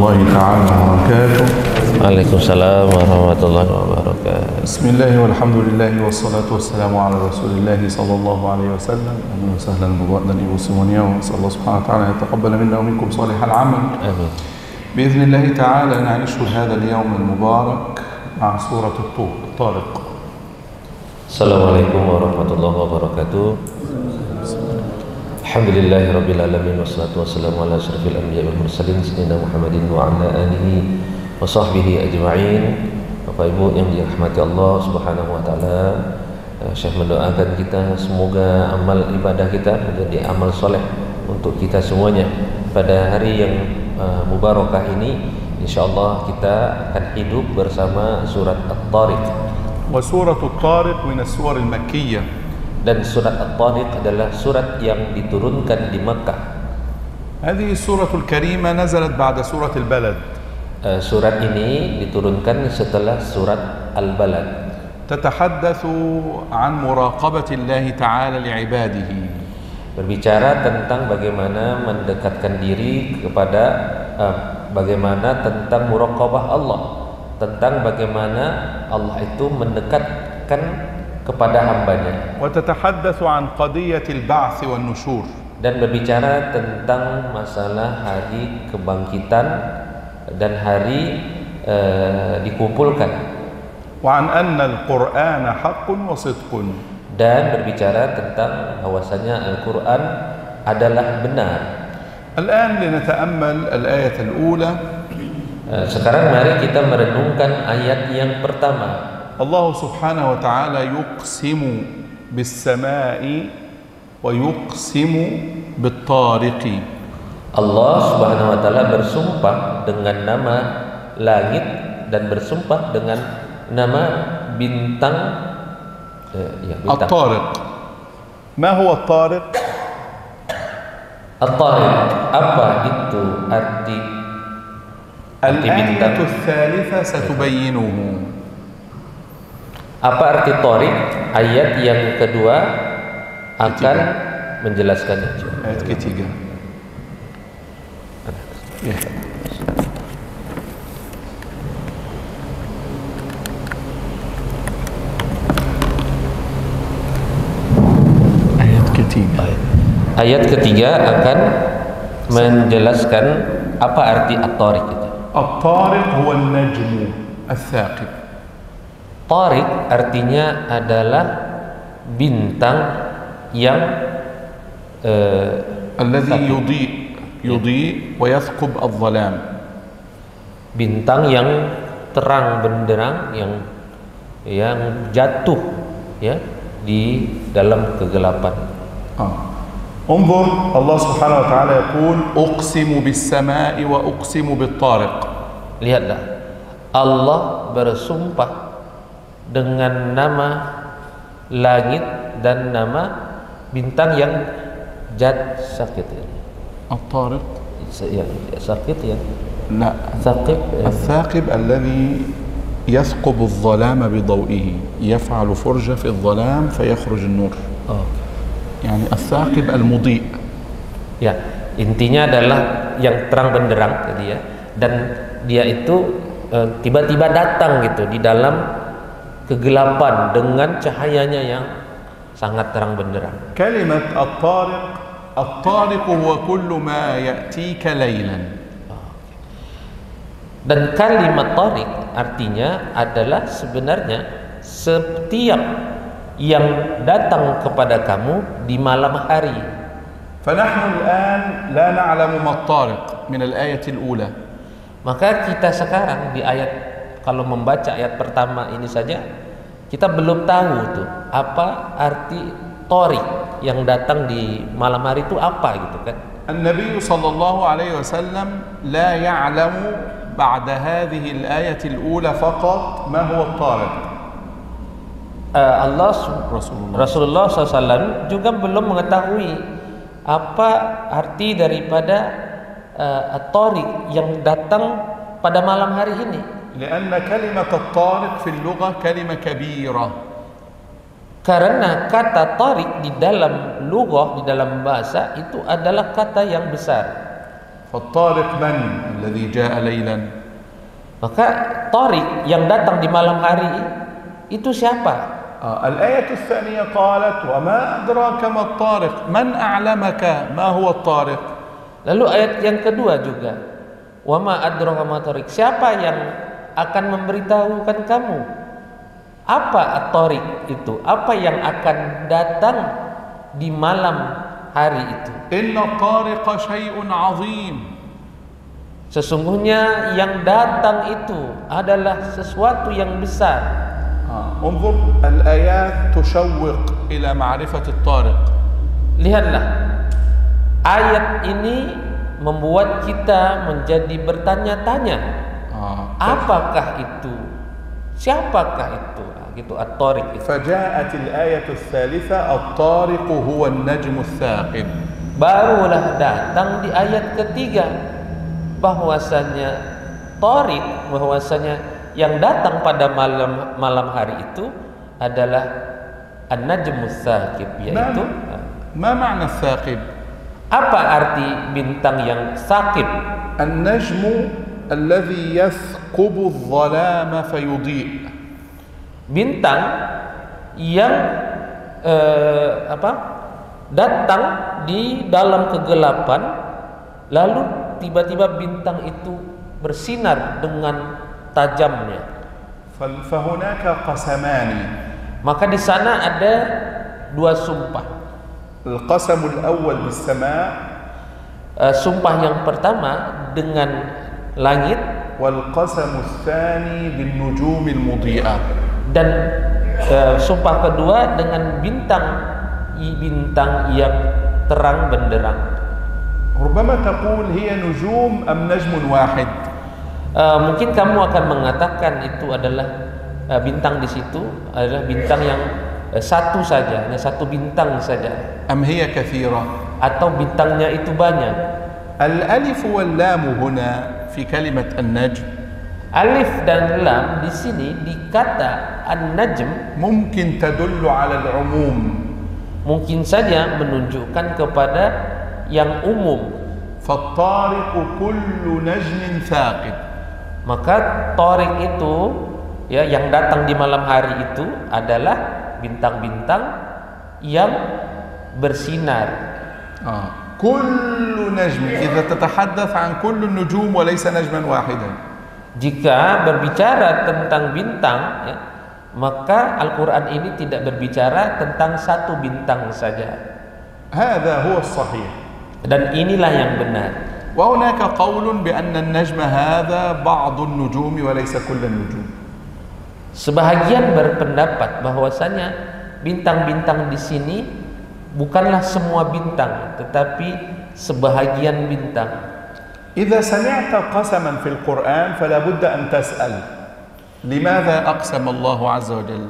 الله تعالى وبركاته. Waalaikumsalam warahmatullahi wabarakatuh. Bismillah walhamdulillah wassalatu wassalamu ala rasulillah sallallahu alaihi wasallam. Ahlan wa sahlan bu'dan ibu semuanya. Allah subhanahu wa ta'ala yataqabbal minna wa minkum salihal amal. Amin. بإذن الله تعالى نعيش هذا اليوم المبارك مع سورة الطارق. Assalamualaikum warahmatullahi wabarakatuh. Alhamdulillahi rabbil alamin wassalatu wassalamu ala asyrafil anbiya'i wal mursalin sayyidina Muhammadin wa ala alihi wa sahbihi ajma'in. Bapak Ibu yang dirahmati Allah Subhanahu wa taala, Syekh mendoakan kita semoga amal ibadah kita menjadi amal soleh untuk kita semuanya pada hari yang mubarakah ini. Insyaallah kita akan hidup bersama surat At-Tariq. وسورة الطارق من السور المكية. Dan surat At-Tariq adalah surat yang diturunkan di Makkah. هذه السورة الكريمة نزلت بعد سورة البلد. Surat ini diturunkan setelah surat Al-Balad. تتحدث عن مراقبة الله تعالى لعباده. Berbicara tentang bagaimana mendekatkan diri kepada bagaimana tentang muraqabah Allah, tentang bagaimana Allah itu mendekatkan kepada hambanya. وتتحدث عن قضية البعث والنشور. Dan berbicara tentang masalah hari kebangkitan dan hari dikumpulkan. وعن أن القرآن حق وصدق. Dan berbicara tentang bahwasanya Al-Quran adalah benar. الآن لنتأمل الآية الأولى. Sekarang mari kita merenungkan ayat yang pertama. الله سبحانه وتعالى يقسم بالسماء ويقسم بالطارق. Allah Subhanahu wa taala bersumpah dengan nama langit dan bersumpah dengan nama bintang. Bintang. الطارق. ما هو الطارق؟ At-Tariq, apa itu arti الآية bintang? الثالثة ستبينه. Apa arti Tariq? Ayat yang kedua akan menjelaskannya. آية ketiga. Ya. Ayat ketiga akan menjelaskan apa arti At-Tariq itu. الطارق هو النجم الثاقب. Tariq artinya adalah bintang yang الذي يضيء ويثقب الظلام. Bintang yang terang benderang yang jatuh ya di dalam kegelapan. انظر الله سبحانه وتعالى يقول أقسم بالسماء وأقسم بالطارق. Lihatlah, Allah bersumpah dengan nama langit dan nama bintang yang sakit ya. الطارق sakit ya. لا الثاقب الذي يثقب الظلام بضوئه يفعل فرجة في الظلام فيخرج النور. يعني الثاقب المضيء. Ya, intinya adalah yang terang benderang tadi ya. Dan dia itu tiba-tiba datang gitu di dalam kegelapan dengan cahayanya yang sangat terang benderang. كلمة الطارق هو كل ما يأتيك ليلا. Dan kalimat Tariq artinya adalah sebenarnya setiap yang datang kepada kamu di malam hari. فنحن الآن لا نعلم ما الطارق من الآية الأولى. Maka kita sekarang di ayat, kalau membaca ayat pertama ini saja kita belum tahu tuh apa arti Tariq yang datang di malam hari itu apa gitu kan. النبي صلى الله عليه وسلم لا يعلم بعد هذه الآية الأولى فقط ما هو الطارق. Rasulullah SAW juga belum mengetahui apa arti daripada At-Tariq yang datang pada malam hari ini. لأن كلمة الطارق في اللغة كلمة كبيرة. Karena kata Tariq di dalam lughah, di dalam bahasa itu adalah kata yang besar. فالطارق من الذي جاء ليلا؟ Maka Tariq yang datang di malam hari itu siapa? الآية الثانية قالت وما أدراك ما الطارق من أعلمك ما هو الطارق. Lalu ayat yang kedua juga, wa ma adraka ma tariq, siapa yang akan memberitahukan kamu apa at-tariq itu, apa yang akan datang di malam hari itu. Inna tariqa syai'un 'azim, sesungguhnya yang datang itu adalah sesuatu yang besar. انظر الآيات تشوق إلى معرفة الطارق. Lihatlah, ayat ini membuat kita menjadi bertanya-tanya, apakah itu? Siapakah itu? Gitu, at-tariq itu. فجاءت الآية الثالثة الطارق هو النجم الثاقب. Barulah datang di ayat ketiga bahwasanya tariq, bahwasanya yang datang pada malam hari itu adalah an-najmus tsaqib, yaitu ما معنى الثاقب؟ apa arti bintang yang tsaqib? النجم الذي يثقب الظلام فيضيء. Bintang yang datang di dalam kegelapan, lalu tiba-tiba bintang itu bersinar dengan tajamnya. فهناك قسمان. Maka di sana ada dua sumpah. القسم الأول بالسماء. Sumpah yang pertama dengan langit. والقسم الثاني بالنجوم المضيئة. Dan sumpah kedua dengan bintang yang terang benderang. ربما تقول هي نجوم أم نجم واحد. Mungkin kamu akan mengatakan itu adalah bintang di situ adalah bintang yang satu saja, hanya satu bintang saja. أم هي كثيرة. Atau bintangnya itu banyak. الألف واللام هنا في كلمة النجم. Alif dan lam di sini di kata an-najm ممكن تدل على العموم. Mungkin saja menunjukkan kepada yang umum. فالطارق كل نجم ثاقب. Maka tariq itu ya yang datang di malam hari itu adalah bintang-bintang yang bersinar. كل نجم إذا تتحدث عن كل النجوم وليس نجما واحدا. Jika berbicara tentang bintang ya, maka Al-Quran ini tidak berbicara tentang satu bintang saja. هذا هو الصحيح. Dan inilah yang benar. وهناك قول بأن النجم هذا بعض النجوم وليس كل النجوم. Sebahagian berpendapat bahwasanya bintang-bintang di sini bukanlah semua bintang, tetapi sebahagian bintang. إذا سمعت قسما في القرآن فلا بد أن تسأل لماذا أقسم الله عز وجل.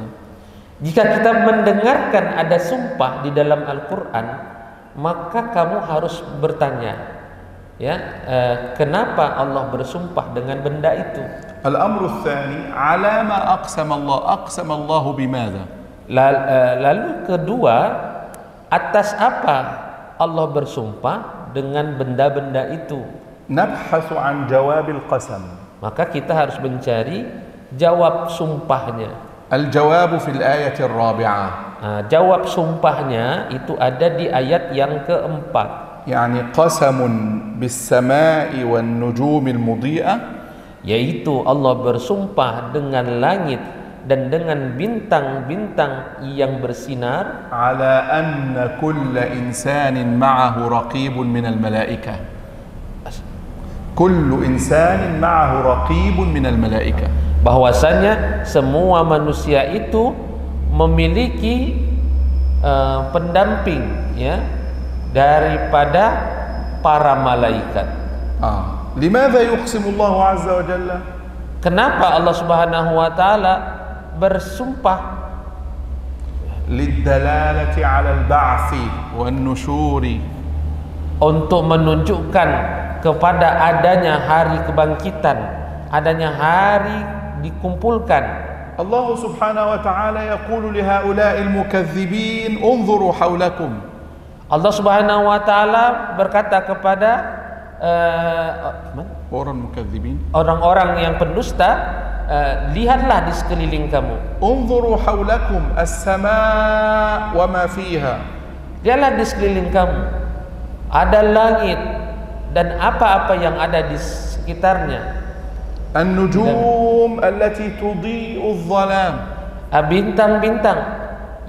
Jika kita mendengarkan ada sumpah di dalam Al-Quran, maka kamu harus bertanya, ya, kenapa Allah bersumpah dengan benda itu? الأمر الثاني على ما أقسم الله بماذا. Lalu kedua, atas apa Allah bersumpah dengan benda-benda itu? نبحث عن جواب القسم. Maka kita harus mencari jawab sumpahnya. الجواب في الآية الرابعة. Jawab sumpahnya itu ada di ayat yang keempat. يعني قسم بالسماء والنجوم المضيئة. Yaitu Allah bersumpah dengan langit dan dengan bintang-bintang yang bersinar. على أن كل إنسان معه رقيب من الملائكة. كل إنسان معه رقيب من الملائكة. Bahwasanya semua manusia itu memiliki pendamping ya daripada para malaikat. لماذا يقسم الله عز وجل؟ Kenapa Allah Subhanahu wa taala bersumpah? للدلالة على البعث والنشور. Untuk menunjukkan kepada adanya hari kebangkitan, adanya hari dikumpulkan. Allah Subhanahu wa taala yaqulu li haula'i al-mukaththibin unzuru hawlakum. Allah Subhanahu wa taala berkata kepada orang-orang yang pendusta, lihatlah di sekeliling kamu. Unzuru haulakum as-samaa wa ma fiha. Lihatlah di sekeliling kamu, ada langit dan apa-apa yang ada di sekitarnya. An-nujum allati tudhi'u adh-dhalam. Bintang-bintang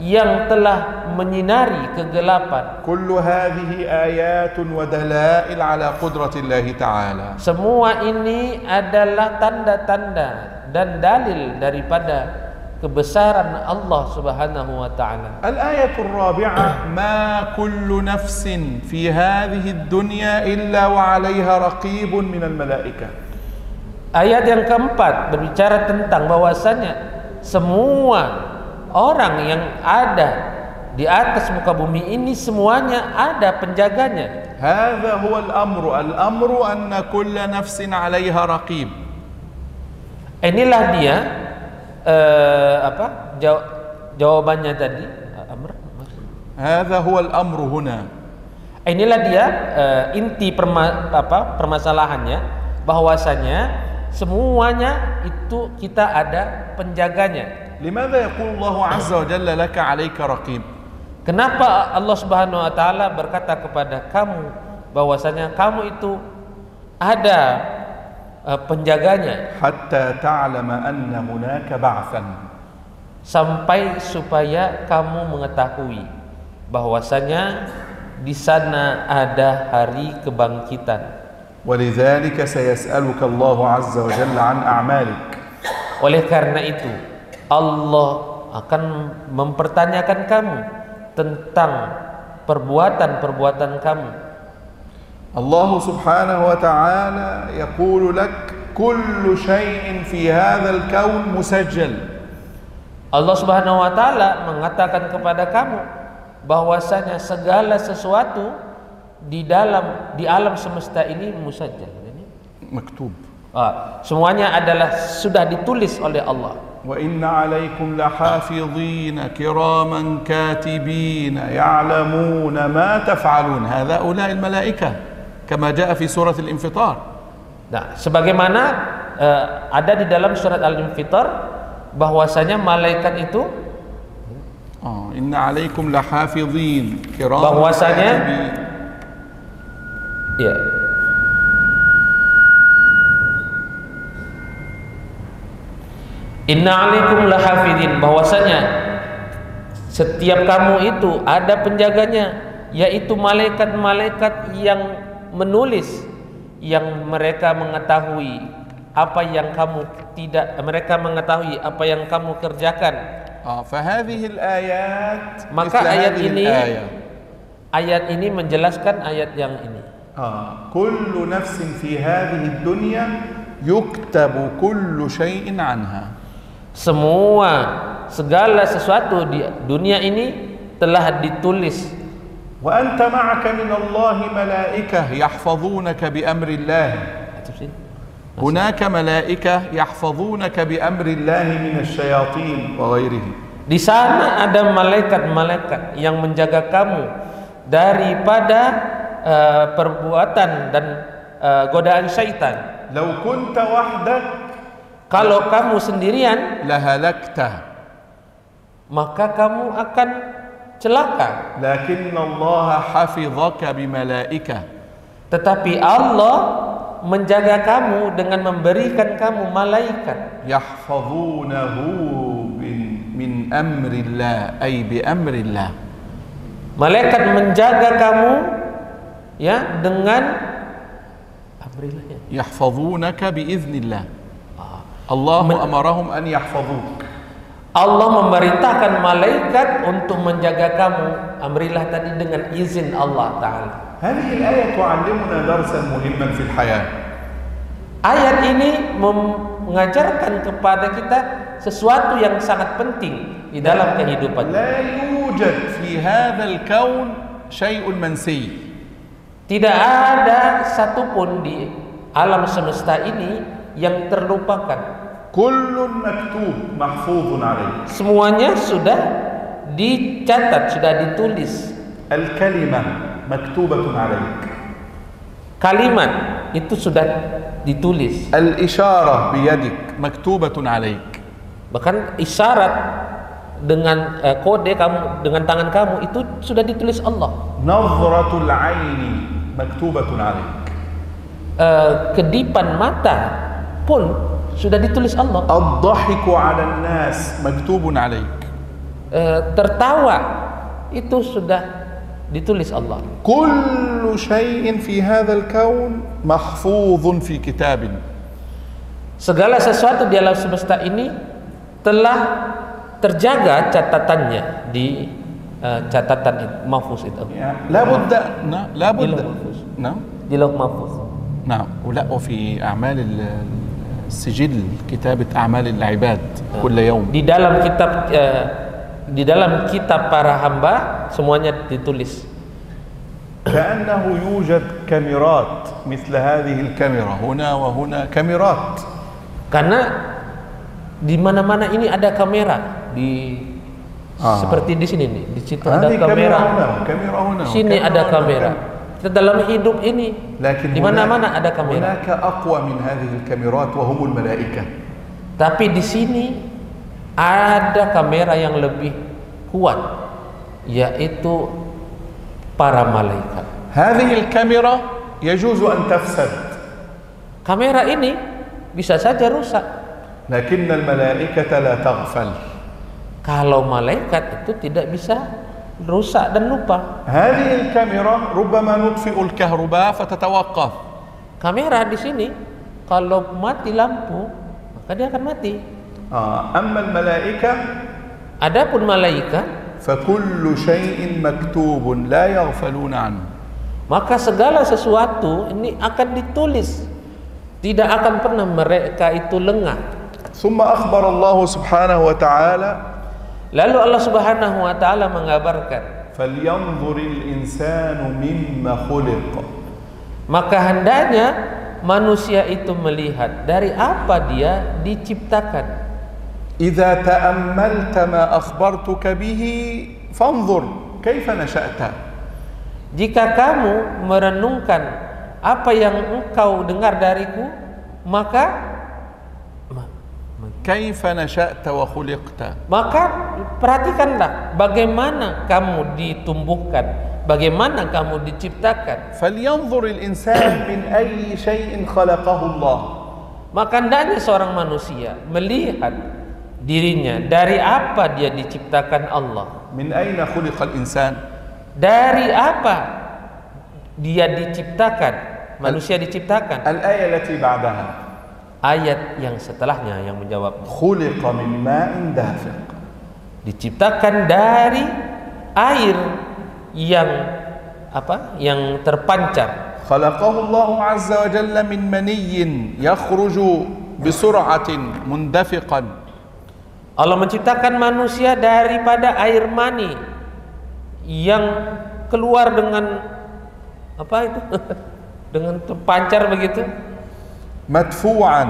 yang telah menyinari kegelapan. Kullu hadhihi ayatun wa dalail ala qudratillahi ta'ala. Semua ini adalah tanda-tanda dan dalil daripada kebesaran Allah Subhanahu wa taala. Al-ayatul rabi'ah, ma kullu nafsin fi hadhihi ad-dunya illa wa 'alayha raqibun minal malaikah. Ayat yang keempat berbicara tentang bahwasanya semua orang yang ada di atas muka bumi ini semuanya ada penjaganya. Hadza huwa al-amru anna kulla nafsin 'alayha raqib. Inilah dia jawabannya tadi. Hadza huwa al-amru huna. Inilah dia inti permasalahannya, bahwasanya semuanya itu kita ada penjaganya. Limadha yaqulu Allah azza wa jalla laka 'alayka raqib? Kenapa Allah Subhanahu wa taala berkata kepada kamu bahwasanya kamu itu ada penjaganya? Hatta ta'lama anna hunaka ba'than. Sampai supaya kamu mengetahui bahwasanya di sana ada hari kebangkitan. ولذلك سيسألك الله عز وجل عن أعمالك. Oleh karena itu Allah akan mempertanyakan kamu tentang perbuatan-perbuatan kamu. Allah subhanahu wa ta'ala يقول لك كل شيء في هذا الكون مسجل. Allah Subhanahu wa taala mengatakan kepada kamu bahwasanya segala sesuatu di alam semesta ini musajjal, maktub. Semuanya adalah sudah ditulis oleh Allah. Wa inna 'alaikum lahafidhin kiraman katibin ya'lamuna ma taf'alun. Hadza'ula'i al-malaikah kama jaa fi surah al-Infitar. Nah, sebagaimana ada di dalam surat Al-Infitar bahwasanya malaikat itu inna 'alaikum lahafidhin kiraman bahwasanya katibin. Ya. Inna 'alaikum lahafidhin, bahwasanya setiap kamu itu ada penjaganya, yaitu malaikat-malaikat yang menulis, yang mereka mengetahui apa yang kamu mereka mengetahui apa yang kamu kerjakan. Maka ayat ini menjelaskan ayat yang ini. Kullu nafsin fi hadhihi dunya yuktabu kullu shay'in anha. Segala sesuatu di dunia ini telah ditulis. Wa anta ma'aka min Allah malaikah yahfazunaka bi amri Allah. Hunaka malaikah yahfazunaka bi amri Allah min asy-syayatin wa ghairihi. Di sana ada malaikat-malaikat yang menjaga kamu daripada perbuatan dan godaan syaitan. Lau kunta wahdak, kalau kamu sendirian, lahalakta, maka kamu akan celaka. Lakin Allah hafizaka bimalaikah. Tetapi Allah menjaga kamu dengan memberikan kamu malaikat. Yahfazunahu min amrillah, ay bi amrillah. Malaikat menjaga kamu ya dengan amrillah. Yahfazunaka biiznillah. Allah amarahum an yahfazuk. Allah memerintahkan malaikat untuk menjaga kamu, amrillah tadi, dengan izin Allah Ta'ala. Hadhihi al-ayah tu'allimuna darsan muhimman fil hayat. Ayat ini mengajarkan kepada kita sesuatu yang sangat penting di dalam kehidupan. La yujad fi hadzal kaun syai'un mansi. Tidak ada satupun di alam semesta ini yang terlupakan. Kullun maktub mahfuzun alaih. Semuanya sudah dicatat, sudah ditulis. Al-kalimah maktubatun alaik. kalimat itu sudah ditulis. الإشارة بيدك مكتوبة عليك. Bahkan isyarat dengan kode kamu dengan tangan kamu itu sudah ditulis Allah. نظرة العين مكتوبة عليك. Kedipan mata pun sudah ditulis Allah. الضحك على الناس مكتوب عليك. Tertawa itu sudah ditulis Allah. كل شيء في هذا الكون محفوظ في كتاب. Segala sesuatu di alam semesta ini telah terjaga catatannya di catatan mahfuz itu. لا بد نعم Di lauh mahfuz. نعم ولا وفي أعمال السجل كتابة أعمال العباد كل يوم. Di dalam kitab para hamba semuanya ditulis. كأنه يوجد كاميرات مثل هذه الكاميرا هنا وهنا كاميرات. Karena di mana-mana ini ada kamera seperti di sini nih, di situ ada kamera. كاميرا هنا Sini ada kamera. Kita dalam hidup ini di mana-mana ada kamera. هناك أقوى من هذه الكاميرات وهم الملائكة. Tapi di sini ada kamera yang lebih kuat, yaitu para malaikat. هذه الكاميرا يجوز أن تفسد. Kamera ini bisa saja rusak. لكن الملائكة لا تغفل. Kalau malaikat itu tidak bisa rusak dan lupa. هذه الكاميرا ربما نطفئ الكهرباء فتتوقف. Kamera di sini kalau mati lampu maka dia akan mati. أما الملائكة Adapun malaikat فكل شيء مكتوب لا يغفلون عنه. maka segala sesuatu ini akan ditulis, tidak akan pernah mereka itu lengah. ثم أخبر الله سبحانه وتعالى Lalu Allah Subhanahu wa taala mengabarkan, فلينظر الإنسان مما خلق. maka hendaknya manusia itu melihat dari apa dia diciptakan. إذا تأملت ما أخبرتك به فانظر كيف نشأت. Jika kamu merenungkan apa yang engkau dengar dariku, maka كيف نشأت وخلقت. maka perhatikanlah bagaimana kamu ditumbuhkan, bagaimana kamu diciptakan. فلينظر الإنسان من أي شيء خلقه الله. Maka hendaknya seorang manusia melihat dirinya dari apa dia diciptakan Allah. من أين خلق الإنسان. Dari apa dia diciptakan, manusia diciptakan. الآية التي بعدها Ayat yang setelahnya yang menjawab, خلق من ماء دافق. diciptakan dari air yang yang terpancar. خلقه الله عز وجل من مني يخرج بسرعة مندفقا. Allah menciptakan manusia daripada air mani yang keluar dengan dengan terpancar begitu. مدفوعا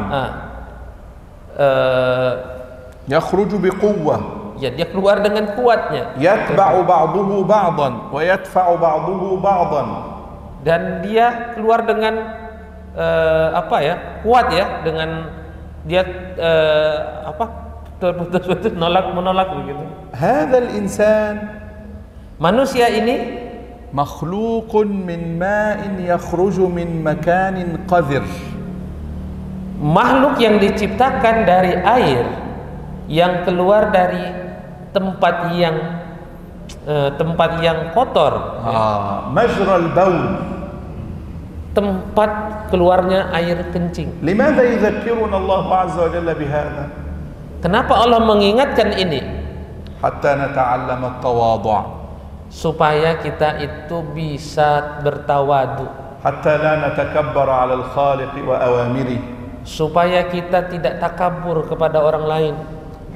يخرج بقوة. Ya, dia keluar dengan kuatnya. يتبع بعضه بعضا ويدفع بعضه بعضا. Dan dia keluar dengan kuat ya, dengan dia putus menolak begitu. هذا الإنسان Manusia ini مخلوق من ماء يخرج من مكان قذر. makhluk yang diciptakan dari air yang keluar dari tempat yang kotor, مجرى البول. tempat keluarnya air kencing. لماذا يذكرنا الله عز وجل بهذا؟ Kenapa Allah mengingatkan ini? حتى نتعلم التواضع. Supaya kita itu bisa bertawadu. حتى لا نتكبر على الخالق وأوامره. Supaya kita tidak takabur kepada orang lain.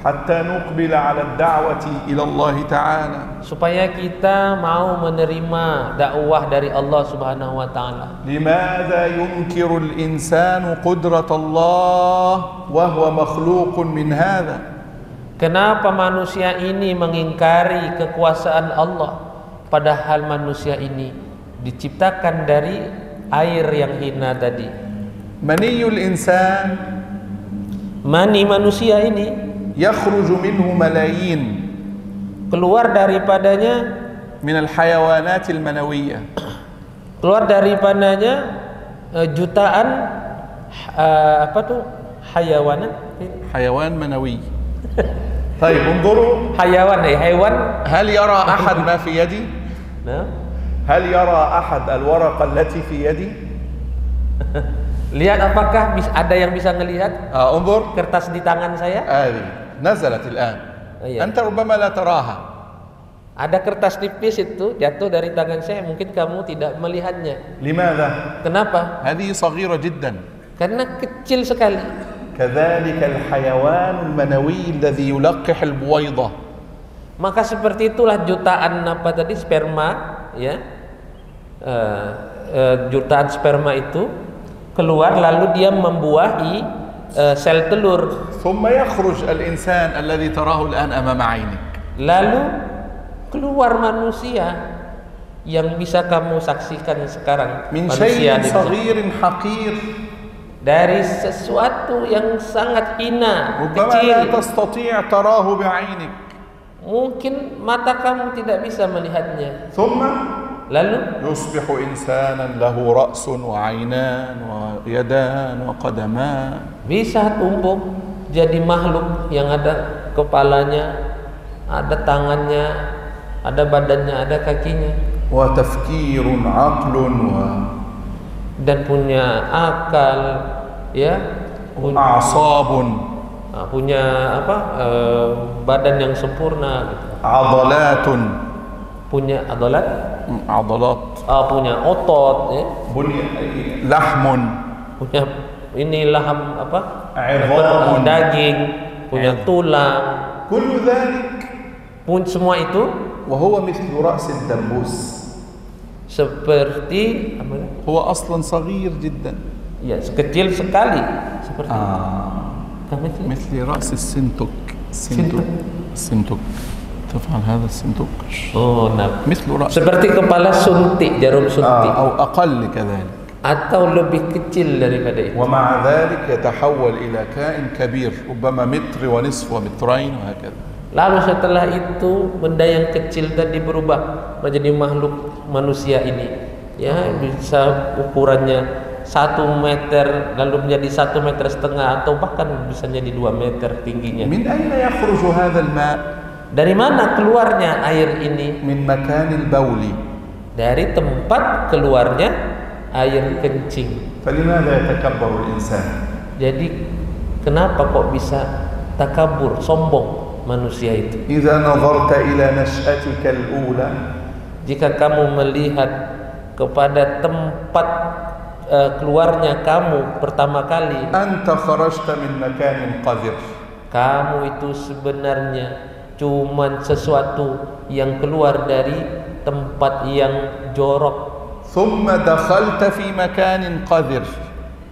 حتى نقبل على الدعوة إلى الله تعالى. Supaya kita mau menerima dakwah dari Allah Subhanahu wa taala. لماذا ينكر الإنسان قدرة الله وهو مخلوق من هذا؟ Kenapa manusia ini mengingkari kekuasaan Allah padahal manusia ini diciptakan dari air yang hina tadi. Maniyul insan, Mani manusia ini yakhruju minhu malayin keluar daripadanya, min al-hayawanat al-manawiyyah. keluar daripadanya jutaan apa tuh hayawanat, حيوان منوي. طيب انظروا، hayawan hewan. هل يرى أحد ما في يدي؟ Nah, هل يرى أحد الورقة التي في يدي؟ lihat apakah ada yang bisa ngelihat انظر، kertas di tangan saya? هذه نزلت الآن، Iya. أنت ربما لا تراها. Ada kertas tipis itu jatuh dari tangan saya, mungkin kamu tidak melihatnya. لماذا؟ Kenapa? هذه صغيرة جدا. Karena kecil sekali. كذلك الحيوان المنوي الذي يلقح البويضة. Maka seperti itulah jutaan apa tadi sperma, ya, jutaan sperma itu keluar lalu dia membuahi sel telur. ثم يخرج الإنسان الذي تراه الآن أمام عينك. Lalu keluar manusia yang bisa kamu saksikan sekarang. من Manusia شيء صغير حقير dari sesuatu yang sangat hina, ربما kecil. لا تستطيع تراه بعينك. Mungkin mata kamu tidak bisa melihatnya. ثم Lalu يصبح إنسانا له رأس وعينان ويدان وقدمان. bisa tumbuh jadi makhluk yang ada kepalanya, ada tangannya, ada badannya, ada kakinya, وتفكير عقل dan punya akal, ya, وأعصاب punya apa, badan yang sempurna gitu. عضلات Punya adolat, عضلات punya otot, ya, لحم punya ini laham apa, عظام daging, punya tulang, كل ذلك pun semua itu وهو مثل رأس الدبوس. seperti apa? هو أصلا صغير جدا. Ya, kecil sekali seperti مثل رأس السنتك. السنتك تفعل هذا السنتك. Oh, nah, مثل رأس seperti kepala suntik, jarum suntik, أو أقل كذلك. atau lebih kecil daripada itu. ومع ذلك يتحول إلى كائن كبير ربما متر ونصف ومترين وهكذا. Lalu setelah itu benda yang kecil tadi berubah menjadi makhluk manusia ini, ya, bisa ukurannya 1 meter lalu menjadi 1,5 meter atau bahkan bisa jadi 2 meter tingginya. من أين يخرج هذا الماء؟ Dari mana keluarnya air ini? من مكان البول. Dari tempat keluarnya air kencing. فلماذا يتكبر الإنسان؟ Jadi kenapa kok bisa takabur, sombong manusia itu? إذا نظرت إلى نشأتك الأولى Jika kamu melihat kepada tempat keluarnya kamu pertama kali, أنت خرجت من مكان قذر. kamu itu sebenarnya cuman sesuatu yang keluar dari tempat yang jorok, ثم دخلت في مكان قذر.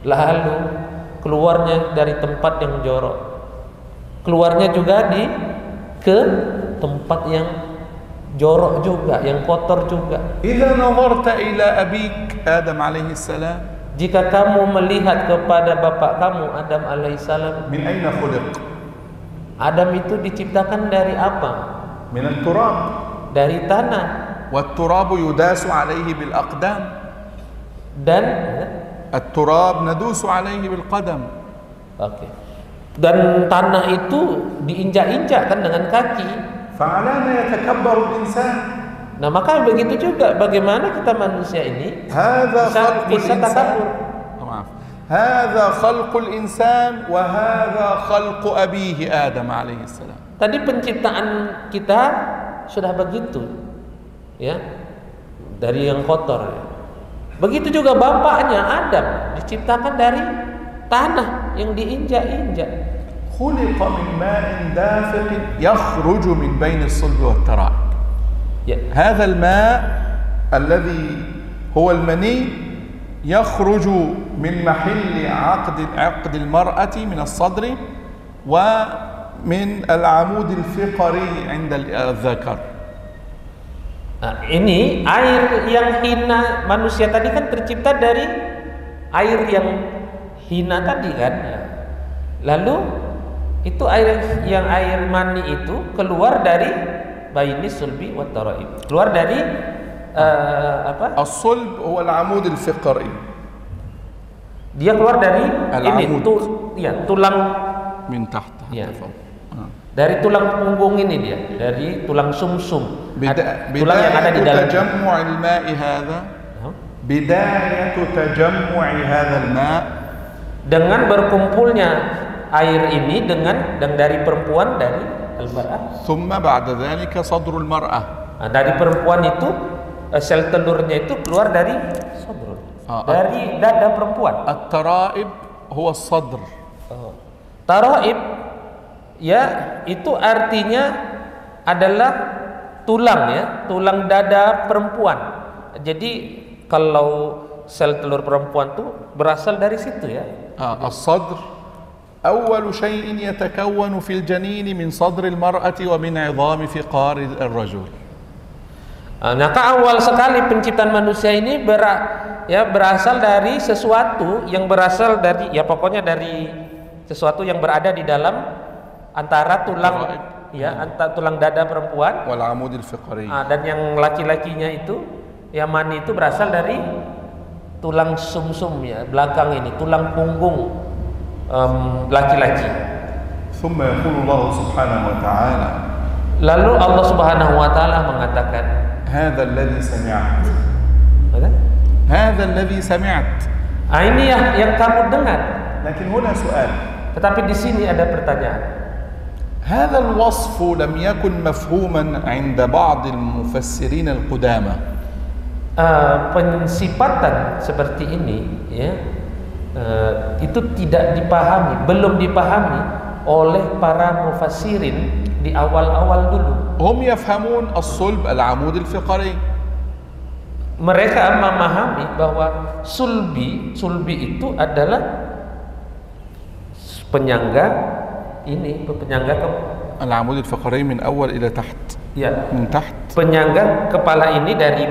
lalu keluarnya dari tempat yang jorok, keluarnya juga ke tempat yang jorok juga, yang kotor juga. إذا نظرت إلى أبيك آدم عليه السلام Jika kamu melihat kepada bapak kamu Adam alaihissalam, من أين خلق؟ Adam itu diciptakan dari apa? من التراب. Dari tanah. والتراب يداس عليه بالأقدام. Dan التراب ندوس عليه بالقدم. oke. Dan tanah itu diinjak-injak kan dengan kaki. فعلى ما يتكبر الإنسان؟ Nah, maka begitu juga bagaimana kita manusia ini هذا خلق bisa الإنسان. takabur. هذا خلق الإنسان وهذا خلق أبيه آدم عليه السلام. Tadi penciptaan kita sudah begitu, ya, dari yang kotor. Ya. Begitu juga bapaknya Adam diciptakan dari tanah yang diinjak-injak. خلق من ماء دافق يخرج من بين الصلب والترائب. Ya. هذا الماء الذي هو المني يخرج من محل عقد المرأة من الصدر ومن العمود الفقري عند الذكر. Nah, ini air yang hina manusia tadi kan tercipta dari air yang hina tadi kan. Lalu itu air mani itu keluar dari baini sulbi wa taraib. Keluar dari apa? As-sulb huwa al-amud al-fiqri. Dia keluar dari ini tulang min tahta. Ya. Dari tulang punggung ini dia, dari tulang sumsum. Tulang yang ada di dalam. تجمع الماء هذا بداية تجمع هذا الماء dengan berkumpulnya air ini dengan dan dari perempuan dari al-mar'ah. ثم بعد ذلك صدر المرأة. Nah, dari perempuan itu sel telurnya itu keluar dari sadrul. Dari dada perempuan. الترائب هو الصدر. Taraib ya itu artinya adalah tulang ya, tulang dada perempuan. Jadi kalau sel telur perempuan itu berasal dari situ ya. الصدر أول شيء يتكون في الجنين من صدر المرأة ومن عظام فقار الرجل. Maka awal sekali penciptaan manusia ini berasal dari sesuatu yang berasal dari ya pokoknya dari sesuatu yang berada di dalam antara tulang antara tulang dada perempuan wal amud al-fiqri. Dan yang laki-lakinya itu ya mani itu berasal dari tulang sumsum ya belakang ini, tulang punggung laki-laki. ثم يقول الله سبحانه وتعالى Lalu Allah Subhanahu wa taala mengatakan هذا الذي سمعت. هذا الذي سمعت. Ini yang kamu dengar. لكن هنا سؤال. Tetapi di sini ada pertanyaan. هذا الوصف لم يكن مفهوما عند بعض المفسرين القدامى. Pensifatan seperti ini ya itu tidak dipahami, belum dipahami oleh para mufassirin di awal-awal dulu. هم يفهمون الصلب العمود الفقري. Mereka memahami bahwa sulbi itu adalah penyangga العمود الفقري من أول إلى تحت. Ya. من تحت. Penyangga kepala ini dari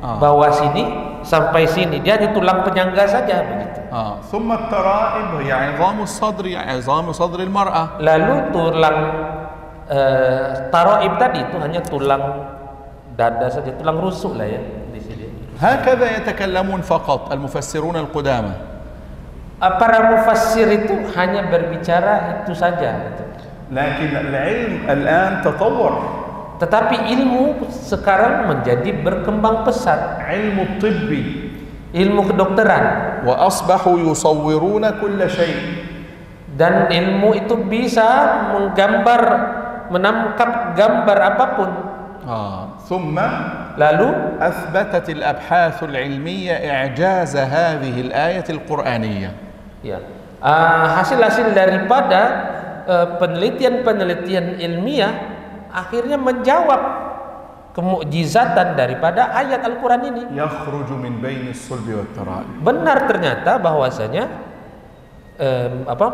bawah sini sampai sini. Dia hanya tulang penyangga saja begitu. ثم الترائب هي عظام الصدر عظام صدر المرأة. Lalu tulang taraib tadi itu hanya tulang dada saja, tulang rusuk lah ya di sini. هكذا يتكلمون فقط المفسرون القدامى. Para mufassir itu hanya berbicara itu saja. لكن العلم الآن تطور. Tetapi ilmu sekarang menjadi berkembang pesat. علم الطبي. Ilmu kedokteran. وأصبحوا يصورون كل شيء. Dan ilmu itu bisa menangkap gambar apapun. ثم lalu أثبتت الأبحاث العلمية إعجاز هذه الآية القرآنية. Ya, hasil-hasil daripada penelitian-penelitian ilmiah akhirnya menjawab kemukjizatan daripada ayat Al-Quran ini. يخرج من بين الصلب والترائب. Benar ternyata bahwasanya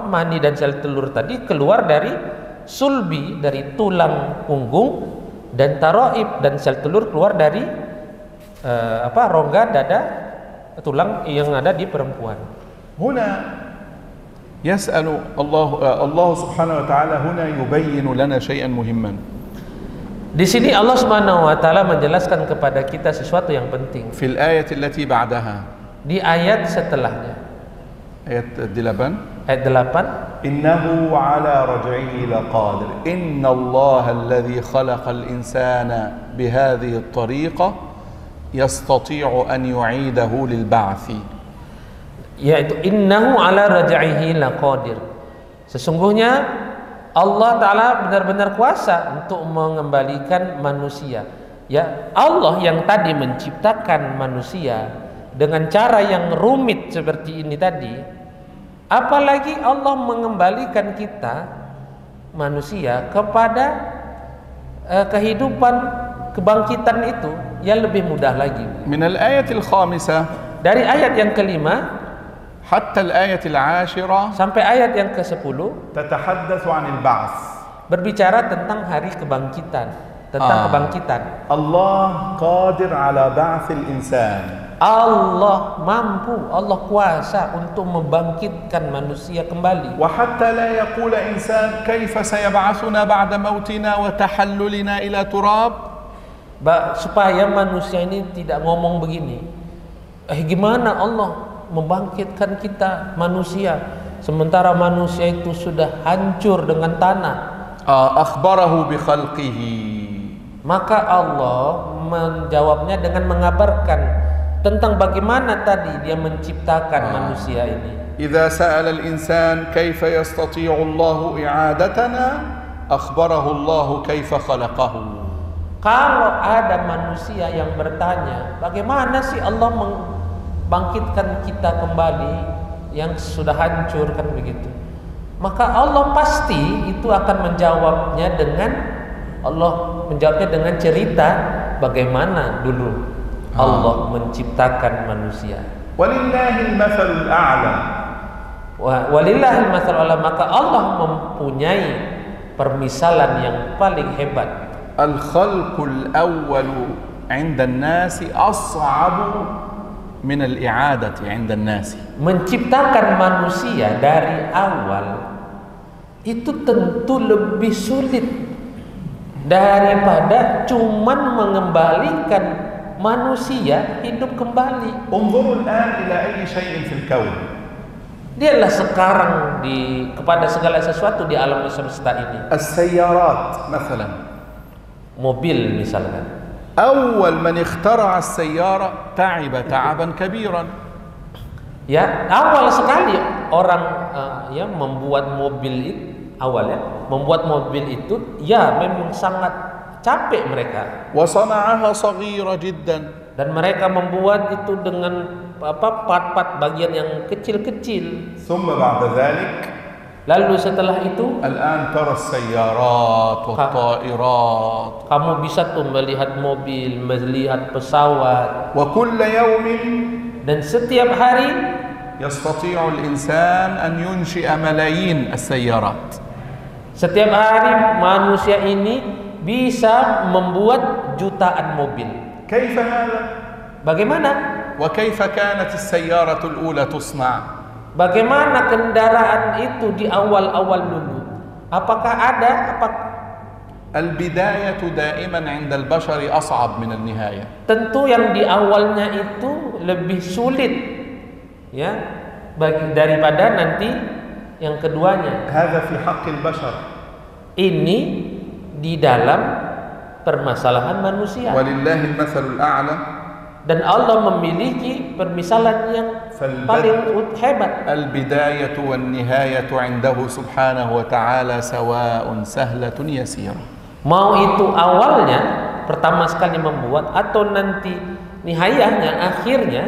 mani dan sel telur tadi keluar dari sulbi, dari tulang punggung, dan taraib dan sel telur keluar dari rongga dada tulang yang ada di perempuan. هنا يسأل الله سبحانه وتعالى هنا يبين لنا شيئا مهما. Di sini Allah Subhanahu wa taala menjelaskan kepada kita sesuatu yang penting. في الآية التي بعدها. Di ayat setelahnya. Ayat 8. Ayat 8. إنه على رجعه لقادر. إن الله الذي خلق الإنسان بهذه الطريقة يستطيع أن يعيده للبعث. Yaitu innahu ala raj'ihi laqadir. Sesungguhnya Allah Ta'ala benar-benar kuasa untuk mengembalikan manusia. Ya, Allah yang tadi menciptakan manusia dengan cara yang rumit seperti ini tadi, apalagi Allah mengembalikan kita manusia kepada kehidupan kebangkitan itu yang lebih mudah lagi. Min al-ayatil khamisah, dari ayat yang kelima hatta al-ayatil 'ashirah, sampai ayat yang ke-10 tatahaddatsu 'anil ba'ts, berbicara tentang hari kebangkitan. tentang kebangkitan. Allah qadir ala ba'thil insan. Allah mampu, Allah kuasa untuk membangkitkan manusia kembali. Wa hatta la yaqula insan kaifa sayab'athuna ba'da mautina wa tahallulina ila turab. Supaya manusia ini tidak ngomong begini, gimana Allah membangkitkan kita manusia sementara manusia itu sudah hancur dengan tanah. Akhbarahu bi khalqihi. Maka Allah menjawabnya dengan mengabarkan tentang bagaimana tadi dia menciptakan manusia ini. Idza sa'ala al-insan kaifa yastati'u Allah i'adatana, akhbarahu Allah kaifa khalaqahu. Kalau ada manusia yang bertanya, bagaimana sih Allah membangkitkan kita kembali yang sudah hancur, kan begitu. Maka Allah pasti itu akan menjawabnya dengan cerita bagaimana dulu Allah menciptakan manusia. Walillahil matsalul a'la. Walillahil matsalul a'la, maka Allah mempunyai permisalan yang paling hebat. Al-khalqul awwalu 'inda an-nasi as'abu min al-i'adati 'inda an-nasi. Menciptakan manusia dari awal itu tentu lebih sulit daripada cuman mengembalikan manusia hidup kembali. Unzuru al-an ila ayyi shay'in fil kawn. Dialah sekarang kepada segala sesuatu di alam semesta ini. As-sayyarat mathalan. Mobil misalkan. Awal man ikhtara'a as-sayyara ta'iba ta'aban kabiran. Ya, awal sekali orang membuat mobil itu membuat mobil itu memang sangat capek mereka. Wa sana'aha saghira jiddan. Dan mereka membuat itu dengan part-part bagian yang kecil-kecil. Thumma ba'da dhalik, lalu setelah itu al-an tara as-sayyarat wat-ta'irat. Kamu bisa tuh melihat mobil, melihat pesawat. Wa kulla yawmin, dan setiap hari yastati'u al-insan an yunshi'a malayin as-sayyarat. Setiap hari manusia ini bisa membuat jutaan mobil. Kaifa hadha? Bagaimana? Wa kaifa kanat as-sayyaratu al-ula tusna'? Bagaimana kendaraan itu di awal-awal dulu? Apakah ada Al-bidayatu da'iman 'inda al-bashari as'ab min al-nihayah. Tentu yang di awalnya itu lebih sulit daripada nanti yang keduanya. Hadha fi haqqil bashar. Ini di dalam permasalahan manusia. Walillahil matsalul a'la. Dan Allah memiliki permisalan yang paling hebat. Al-bidayatu wan nihayatu 'indahu subhanahu wa ta'ala sawa'un sahlatun yasirah. Mau itu awalnya pertama sekali membuat atau nanti nihayahnya, akhirnya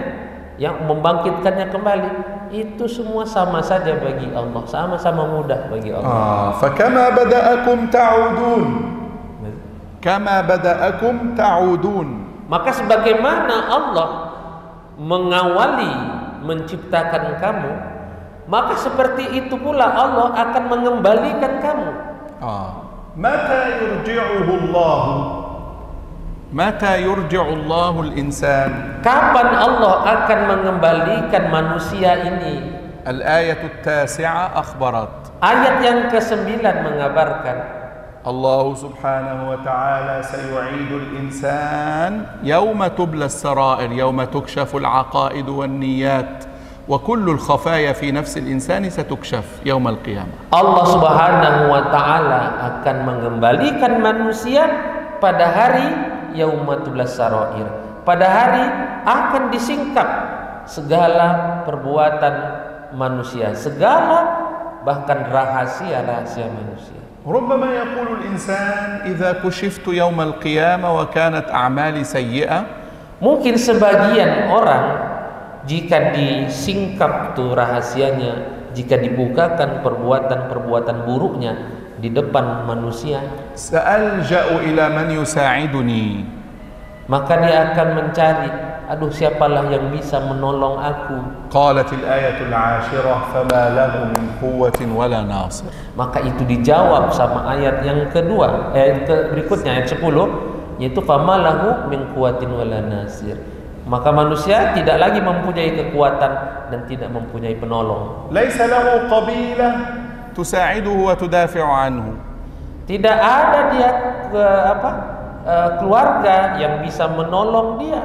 yang membangkitkannya kembali, itu semua sama saja bagi Allah, sama-sama mudah bagi Allah. Fakama bada'akum ta'udun. Kama bada'akum ta'udun. Maka sebagaimana Allah mengawali menciptakan kamu, maka seperti itu pula Allah akan mengembalikan kamu. Mata yurji'uhu Allah? Mata yurji'u Allahul insan? Kapan Allah akan mengembalikan manusia ini? Al-ayatu at-tasi'ah akhbarat. Ayat yang ke-9 mengabarkan Allah subhanahu wa ta'ala sayu'idul insan yawma tubla as-sarair yawma tukshafu al-aqaid wan-niyat wa kullu al-khafaya fi nafsi al-insani satukshaf yawm al-qiyamah. Allah subhanahu wa ta'ala akan mengembalikan manusia pada hari yauma tubla as-sarair. Pada hari akan disingkap segala perbuatan manusia, segala bahkan rahasia-rahasia manusia. ربما يقول الإنسان إذا كشفت يوم القيامة وكانت أعمالي سيئة. Mungkin sebagian orang jika disingkap tuh rahasianya, jika dibukakan perbuatan-perbuatan buruknya di depan manusia, سألجأ إلى من يساعدني. Maka dia akan mencari aduh siapalah yang bisa menolong aku. قالت الآية العاشرة فما له من قوة ولا ناصر. Maka itu dijawab sama ayat yang kedua, berikutnya ayat 10, yaitu fama lahu min quwwatin wala nasir. Maka manusia tidak lagi mempunyai kekuatan dan tidak mempunyai penolong. ليس له قبيلة تساعده وتدافع عنه. Tidak ada dia keluarga yang bisa menolong dia.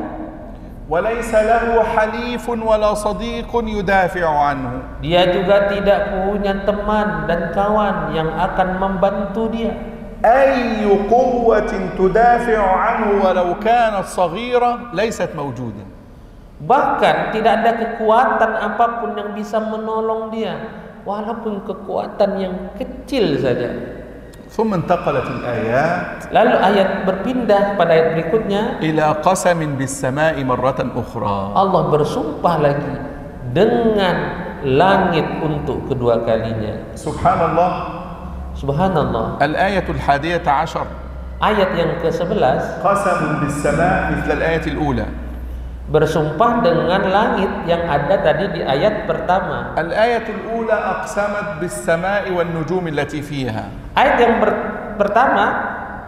وليس له حليف ولا صديق يدافع عنه. Dia juga tidak punya teman dan kawan yang akan membantu dia. أي قوة تدافع عنه ولو كانت صغيرة ليست موجودة. Bahkan tidak ada kekuatan apapun yang bisa menolong dia, walaupun kekuatan yang kecil saja. ثم انتقلت الآيات Lalu ayat berpindah pada ayat berikutnya, إلى قسم بالسماء مرة أخرى. Allah bersumpah lagi dengan langit untuk kedua kalinya. سبحان الله. Subhanallah. الآية 11 Ayat yang ke-11 قسم بالسماء مثل الآية الأولى. bersumpah dengan langit yang ada tadi di ayat pertama. الآية الأولى أقسمت بالسماء والنجوم التي فيها. Ayat yang pertama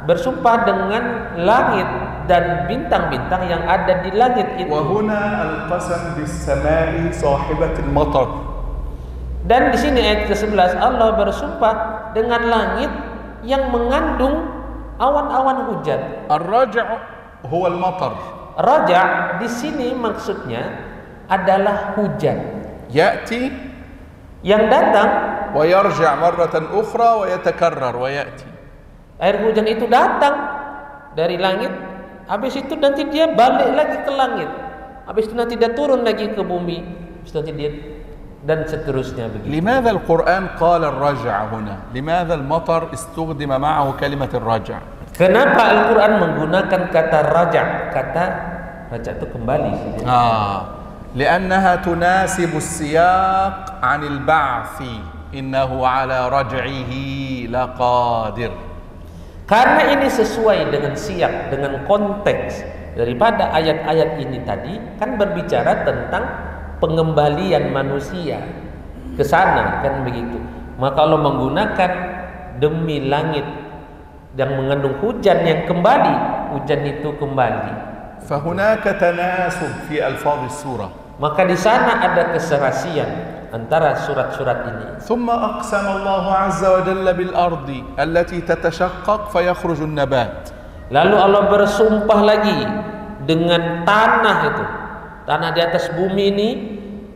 bersumpah dengan langit dan bintang-bintang yang ada di langit itu. وهنا القسم بالسماء صاحبة المطر. Dan di sini ayat ke-11 Allah bersumpah dengan langit yang mengandung awan-awan hujan. الرجع هو المطر. Raja di sini maksudnya adalah hujan يأتي yang datang. ويرجع مرة أخرى ويتكرر ويأتي. Air hujan itu datang dari langit, habis itu nanti dia balik lagi ke langit, habis itu nanti dia turun lagi ke bumi, habis itu nanti dia dan seterusnya begitu. لماذا القرآن قال الرجع هنا؟ لماذا المطر استخدم معه كلمة الرجع؟ Kenapa Al-Quran menggunakan kata raja? Kata raja itu kembali. لأنها تناسب السياق عن البعث إنه على رجعه لقادر. Karena ini sesuai dengan siyak, dengan konteks daripada ayat-ayat ini tadi, kan berbicara tentang pengembalian manusia ke sana, kan begitu. Maka Allah menggunakan demi langit yang mengandung hujan yang kembali, hujan itu kembali. فهناك تناسب في ألفاظ السورة. Maka di sana ada keserasian antara surat-surat ini. ثم أقسم الله عز وجل بالأرض التي تتشقق فيخرج النبات. Lalu Allah bersumpah lagi dengan tanah itu, tanah di atas bumi ini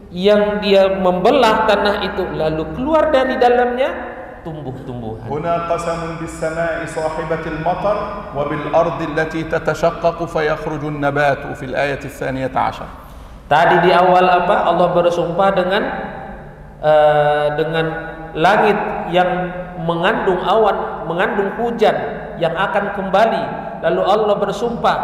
yang dia membelah tanah itu, lalu keluar dari dalamnya tumbuh-tumbuhan. هنا قسم بالسماء صاحبة المطر وبالأرض التي تتشقق فيخرج النبات في الآية 12. Tadi di awal apa? Allah bersumpah dengan langit yang mengandung awan, mengandung hujan yang akan kembali. Lalu Allah bersumpah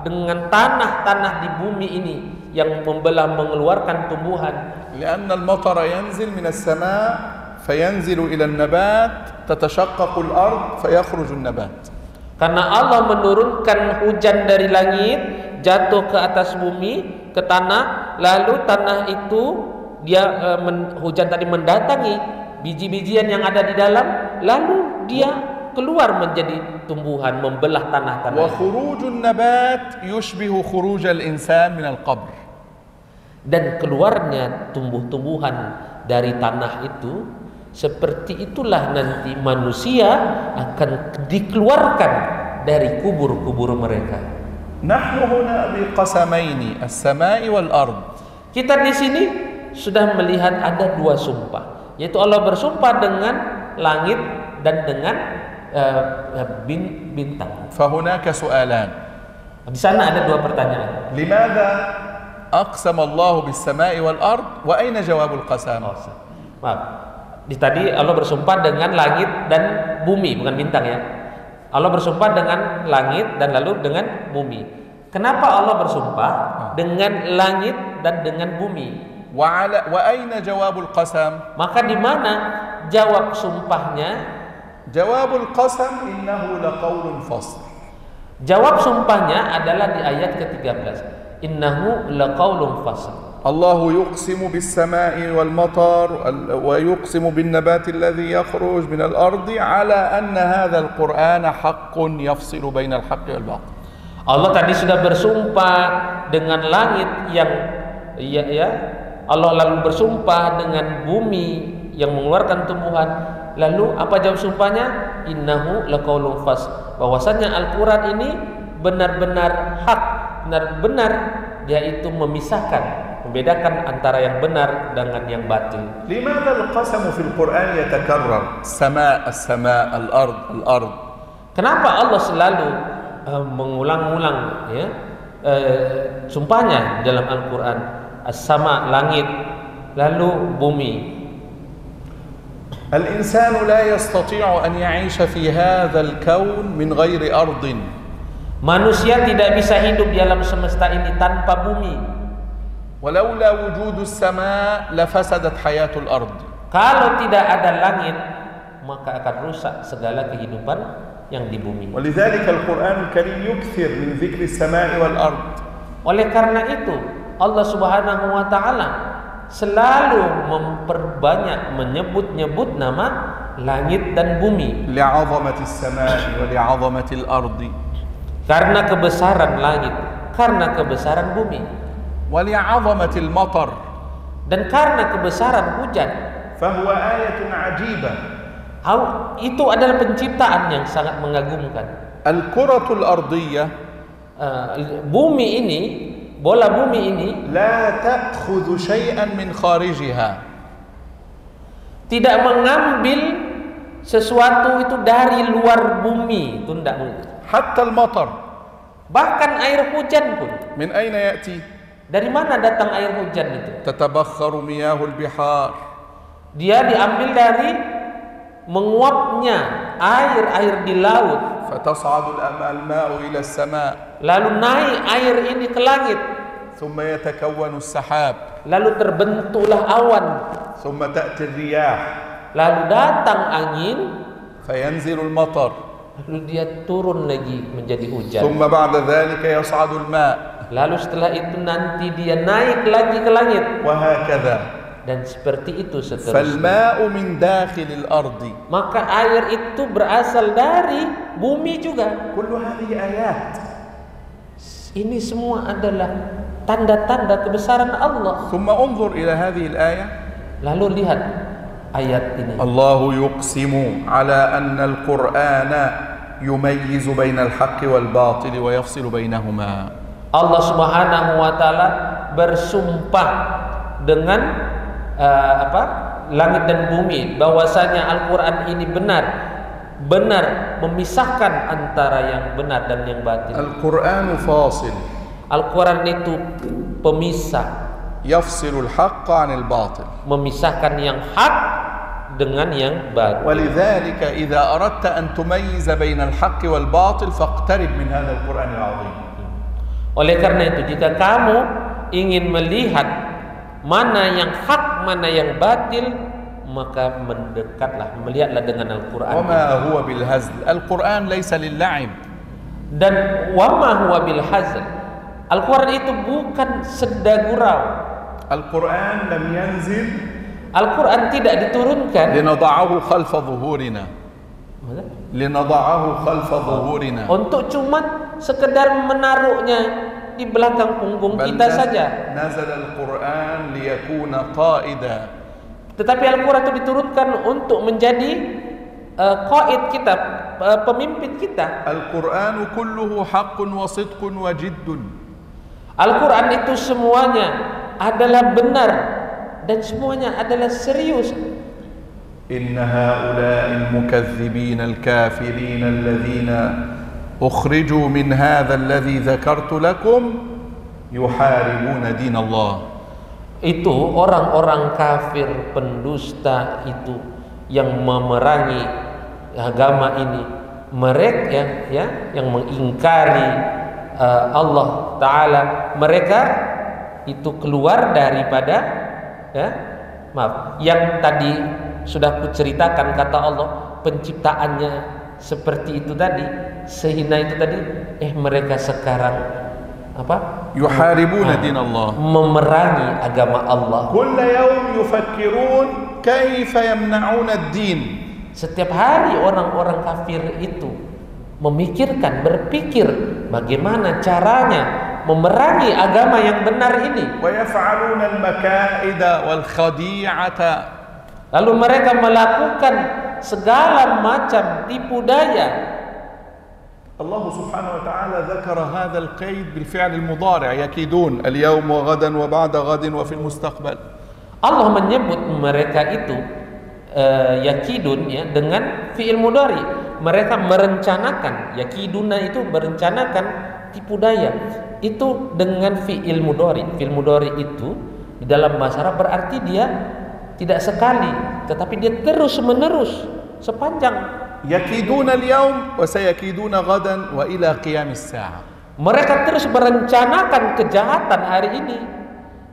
dengan tanah-tanah di bumi ini yang membelah, mengeluarkan tumbuhan. لأن المطر ينزل من السماء فينزل إلى النبات تتشقق الأرض فيخرج النبات. Karena Allah menurunkan hujan dari langit, jatuh ke atas bumi, ke tanah, lalu tanah itu hujan tadi mendatangi biji-bijian yang ada di dalam, lalu dia keluar menjadi tumbuhan, membelah tanah-tanah. وخروج النبات يشبه خروج الإنسان من القبر. Dan keluarnya tumbuh-tumbuhan dari tanah itu, seperti itulah nanti manusia akan dikeluarkan dari kubur-kubur mereka. نحن هنا بقسمين السماء والأرض. Kita di sini sudah melihat ada dua sumpah, yaitu Allah bersumpah dengan langit dan dengan bintang. فهناك سؤالان. Di sana ada dua pertanyaan. لماذا أقسم الله بالسماء والأرض وأين جواب القسم؟ Maaf. Tadi Allah bersumpah dengan langit dan bumi, bukan bintang ya. Allah bersumpah dengan langit dan lalu dengan bumi. Kenapa Allah bersumpah dengan langit dan dengan bumi? وأين جواب القسم؟ Maka di mana jawab sumpahnya? جواب القسم إنه لقول فصل. Jawab sumpahnya adalah di ayat ke-13. innahu laqaulun fasl. الله يقسم بالسماء والمطر ويقسم بالنبات الذي يخرج من الأرض على أن هذا القرآن حق يفصل بين الحق والباطل. Allah tadi sudah bersumpah dengan langit yang Allah lalu bersumpah dengan bumi yang mengeluarkan tumbuhan. Lalu apa jawab sumpahnya? Innahu laqaulun fasl. Bahwasanya Al-Qur'an ini benar-benar hak, benar-benar dia itu memisahkan, membedakan antara yang benar dengan yang batil. لماذا القسم في القرآن يتكرر؟ السماء الأرض. Kenapa Allah selalu mengulang-ulang sumpahnya dalam Al-Qur'an? As-sama, langit, lalu bumi. الإنسان لا يستطيع أن يعيش في هذا الكون من غير أرض. Manusia tidak bisa hidup di alam semesta ini tanpa bumi. ولولا وجود السماء لفسدت حياة الأرض. Kalau tidak ada langit, maka akan rusak segala kehidupan yang di bumi. ولذلك القرآن الكريم يكثر من ذكر السماء والأرض. Oleh karena itu, Allah Subhanahu wa taala selalu memperbanyak menyebut-nyebut nama langit dan bumi. لعظمة السماء ولعظمة الأرض. Karena kebesaran langit, karena kebesaran bumi, ولعظمة المطر. dan karena kebesaran hujan. فهو آية عجيبة. Itu adalah penciptaan yang sangat mengagumkan. الكرة الأرضية Bumi ini, bola bumi ini لا تأخذ شيئا من خارجها. tidak mengambil sesuatu itu dari luar bumi, itu tidak mungkin. حتى المطر Bahkan air hujan pun, من أين يأتي؟ dari mana datang air hujan itu? تتبخر مياه البحار. Dia diambil dari menguapnya air di laut, فتصعد الماء إلى السماء. lalu naik air ini ke langit, ثم يتكون السحاب. lalu terbentuklah awan, ثم تأتي الرياح. lalu datang angin, فينزل المطر. lalu dia turun lagi menjadi hujan. ثم بعد ذلك يصعد الماء. Lalu setelah itu nanti dia naik lagi ke langit, وهكذا. dan seperti itu seterusnya. فالماء من داخل الأرض. Maka air itu berasal dari bumi juga. كل هذه آيات. Ini semua adalah tanda-tanda kebesaran Allah. ثم انظر إلى هذه الآية. Lalu lihat ayat ini. الله يقسم على أن القرآن يميز بين الحق والباطل ويفصل بينهما. Allah Subhanahu wa taala bersumpah dengan langit dan bumi bahwasanya Al-Qur'an ini benar memisahkan antara yang benar dan yang batil. القرآن فاصل. Al-Qur'an itu pemisah, يفصل الحق عن الباطل. memisahkan yang hak dengan yang batil. ولذلك إذا أردت أن تميز بين الحق والباطل فاقترب من هذا القرآن العظيم. Oleh karena itu, jika kamu ingin melihat mana yang hak, mana yang batil, maka mendekatlah, melihatlah dengan Al-Qur'an. وما هو بالهزل. القرآن ليس للعب. Dan wama huwa bil hazl. Al-Qur'an itu bukan senda gurau. القرآن لم ينزل Al-Qur'an tidak diturunkan لنضعه خلف ظهورنا. لنضعه خلف ظهورنا. untuk cuman sekedar menaruhnya di belakang punggung kita saja. نزل القرآن ليكون قائدا. Tetapi Al-Qur'an itu diturunkan untuk menjadi qaid kita, pemimpin kita. القرآن كله حق وصدق وجد. Al-Qur'an itu semuanya adalah benar dan semuanya adalah serius. إن هؤلاء المكذبين الكافرين الذين أخرجوا من هذا الذي ذكرت لكم يحاربون دين الله. Itu orang-orang kafir pendusta itu yang memerangi agama ini. Mereka yang mengingkari Allah Ta'ala, mereka itu keluar daripada yang tadi sudah kuceritakan, kata Allah penciptaannya seperti itu tadi, sehina itu tadi, mereka sekarang yuharibuna din Allah, memerangi agama Allah. kulla yawm yufakkirun kaifa yamna'una ad-din. Setiap hari orang-orang kafir itu memikirkan, berpikir bagaimana caranya memerangi agama yang benar ini. Wa yaf'aluna al-maka'ida wal khadi'ata. Lalu mereka melakukan segala macam tipu daya. Allah subhanahu wa ta'ala ذكر هذا القيد بالفعل المضارع يكيدون اليوم وغدا وبعد غد وفي المستقبل. Allah menyebut mereka itu yakidun ya dengan fi'il mudhari. Mereka merencanakan, yakiduna itu merencanakan tipu daya. Itu dengan fi'il mudhari. Fi'il mudhari itu di dalam bahasa Arab berarti dia tidak sekali, tetapi dia terus menerus sepanjang. yakiduna al-yawm wa sayakiduna ghadan wa ila qiyam as-sa'ah. Mereka terus merencanakan kejahatan hari ini,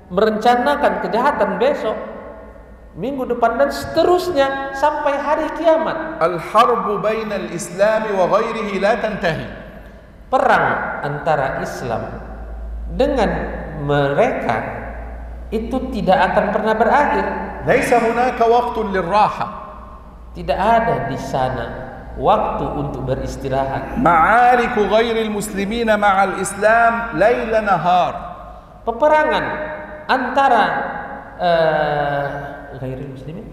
merencanakan kejahatan besok, minggu depan dan seterusnya sampai hari kiamat. Al-harbu baina al-islam wa ghairihi la tantahi. Perang antara Islam dengan mereka itu tidak akan pernah berakhir. Laisa hunaka waqtun lirraha. Tidak ada di sana waktu untuk beristirahat. Ma'ariku ghairil muslimina ma'al Islam laila nahar. Peperangan antara ghairil muslimin.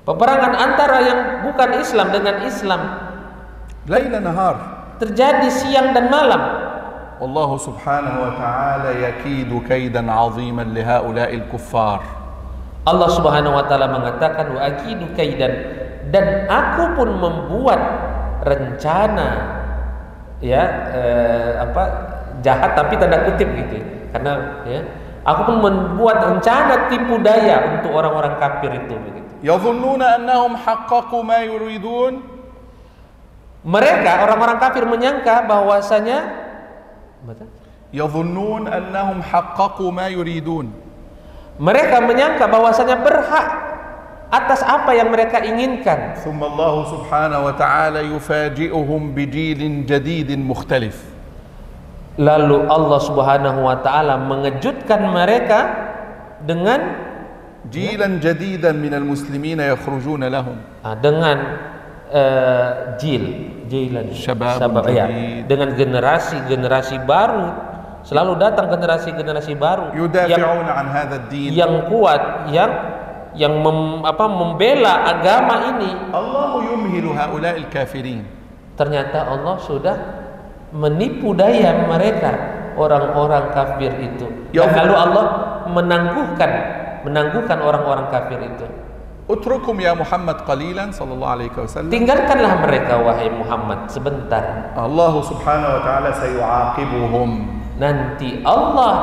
Peperangan antara yang bukan Islam dengan Islam laila nahar. Terjadi siang dan malam. Allah subhanahu wa ta'ala yakidu kaidan 'aziman li ha'ula'il kuffar. Allah subhanahu wa ta'ala mengatakan wa akidu kaidan, dan aku pun membuat rencana ya jahat tapi tanda kutip gitu, karena ya aku pun membuat rencana tipu daya untuk orang-orang kafir itu begitu. Yadhunnuna annahum haqqaqu ma yuridun. Mereka orang-orang kafir menyangka bahwasanya yadhunnun annahum haqqaqu ma yuridun. Mereka menyangka bahwasanya berhak atas apa yang mereka inginkan. Thumma Allah subhanahu wa ta'ala yufaji'uhum bijilin jadidin mukhtalif. Lalu Allah subhanahu wa ta'ala mengejutkan mereka dengan jilan jadidan minal muslimina yakhrujuna lahum. Dengan jilan syabab ya, dengan generasi baru. Selalu datang generasi baru yudafi'una an hadha ad-din, yang kuat, yang membela agama ini. Allah yumhilu haula'il kafirin. Ternyata Allah sudah menipu daya mereka, orang-orang kafir itu. Dan lalu Allah menangguhkan orang-orang kafir itu. Utrukum ya Muhammad qalilan sallallahu alaihi wasallam. Tinggalkanlah mereka wahai Muhammad sebentar. Allah subhanahu wa ta'ala sayu'aqibuhum. Nanti Allah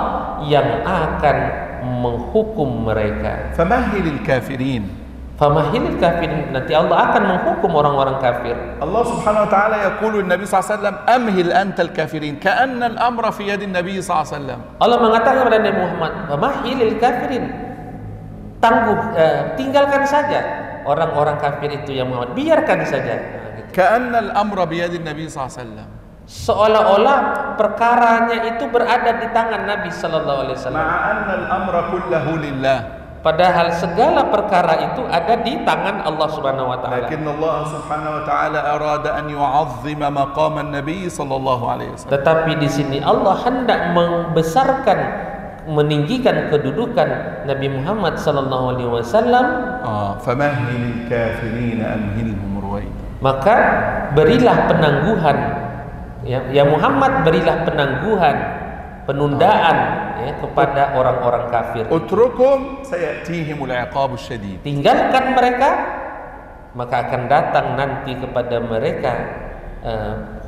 yang akan menghukum mereka. Famahhilil kafirin. Famahhilil kafirin, nanti Allah akan menghukum orang-orang kafir. Allah subhanahu wa ta'ala yaqulu an-nabi sallallahu alaihi wasallam amhil antal kafirin ka'anna al-amra fi yadi an-nabi sallallahu alaihi wasallam. Allah mengatakan kepada Nabi Muhammad, famahhilil kafirin, tinggalkan saja orang-orang kafir itu yang Muhammad, biarkan saja. Ka'anna al-amra bi yadi an-nabi sallallahu alaihi wasallam. Seolah-olah perkaranya itu berada di tangan Nabi sallallahu alaihi wasallam. Ma'anna al-amra kulluhu lillah. Padahal segala perkara itu ada di tangan Allah Subhanahu wa taala. Lakin Allah Subhanahu wa taala arada an yu'azzima maqam an-nabi sallallahu alaihi wasallam. Tetapi di sini Allah hendak membesarkan, meninggikan kedudukan Nabi Muhammad sallallahu alaihi wasallam. Famahhilil kafirin amhilhum ruwaida. Maka berilah penangguhan ya Muhammad, berilah penangguhan, penundaan ya kepada orang-orang kafir. Utrukum sayatihimul iqabus syadid. Tinggalkan mereka, maka akan datang nanti kepada mereka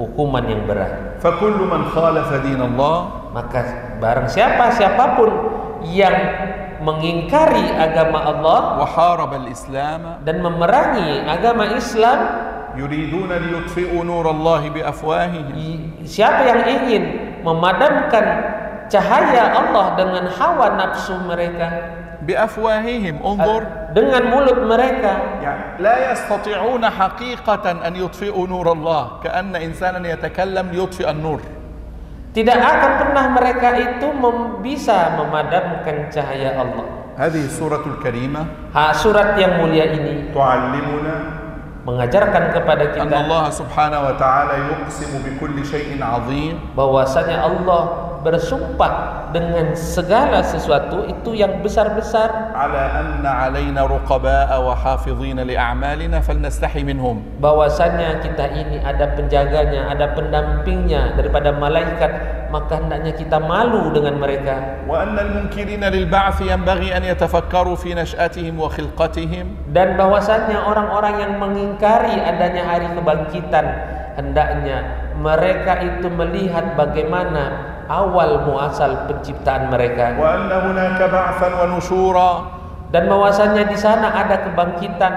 hukuman yang berat. Fa kullu man khalafa dinallah, maka barang siapapun yang mengingkari agama Allah wa haraba al-islam, dan memerangi agama Islam, yuriduna liyutfi'u nurallahi biafwahihim, siapa yang ingin memadamkan cahaya Allah dengan hawa nafsu mereka, biafwahihim, unzur, dengan mulut mereka, yani la yastati'una haqiqatan an yutfi'u nurallah, ka'anna insanan yatakallam liyutfi'a an-nur. Tidak akan pernah mereka itu bisa memadamkan cahaya Allah. هذه السورة الكريمة Surat yang mulia ini تعلمنا mengajarkan kepada أن kita الله سبحانه وتعالى يقسم بكل شيء عظيم bahwasanya Allah bersumpah dengan segala sesuatu itu yang besar-besar, على أن علينا رقباء وحافظين لأعمالنا فلنستحي منهم, bahwasanya kita ini ada penjaganya, ada pendampingnya daripada malaikat, maka hendaknya kita malu dengan mereka. وأن المنكرين للبعث ينبغي أن يتفكروا في نشأتهم وخلقتهم, Dan bahwasanya orang-orang yang mengingkari adanya hari kebangkitan, hendaknya mereka itu melihat bagaimana awal muasal penciptaan mereka, وأن هناك بعثا ونشورا, dan bahwasanya di sana ada kebangkitan,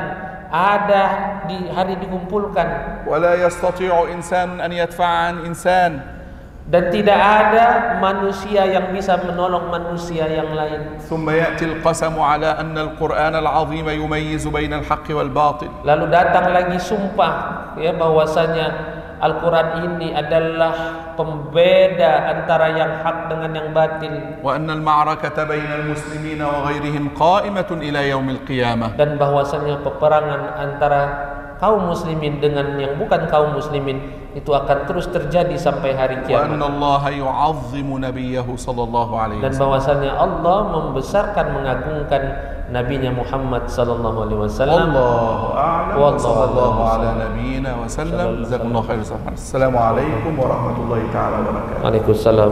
ada di hari dikumpulkan, ولا يستطيع إنسان أن يدفع عن إنسان, dan tidak ada manusia yang bisa menolong manusia yang lain. ثم يأتي القسم على أن القرآن العظيم يميز بين الحق والباطل, Lalu datang lagi sumpah ya bahwasanya Al-Quran ini adalah pembeda antara yang hak dengan yang batil, وأن المعركة بين المسلمين وغيرهم قائمة إلى يوم القيامة, dan bahwasanya peperangan antara kaum muslimin dengan yang bukan kaum muslimin itu akan terus terjadi sampai hari وأن kiamat, الله يعظم نبيه صلى الله عليه dan وسلم. bahwasanya Allah membesarkan mengagungkan nabinya Muhammad sallallahu alaihi wasallam. والله أعلم والله وصلى الله أعلم. على نبينا وسلم. جزاكم الله خير. السلام عليكم ورحمة الله تعالى وبركاته. Waalaikumsalam.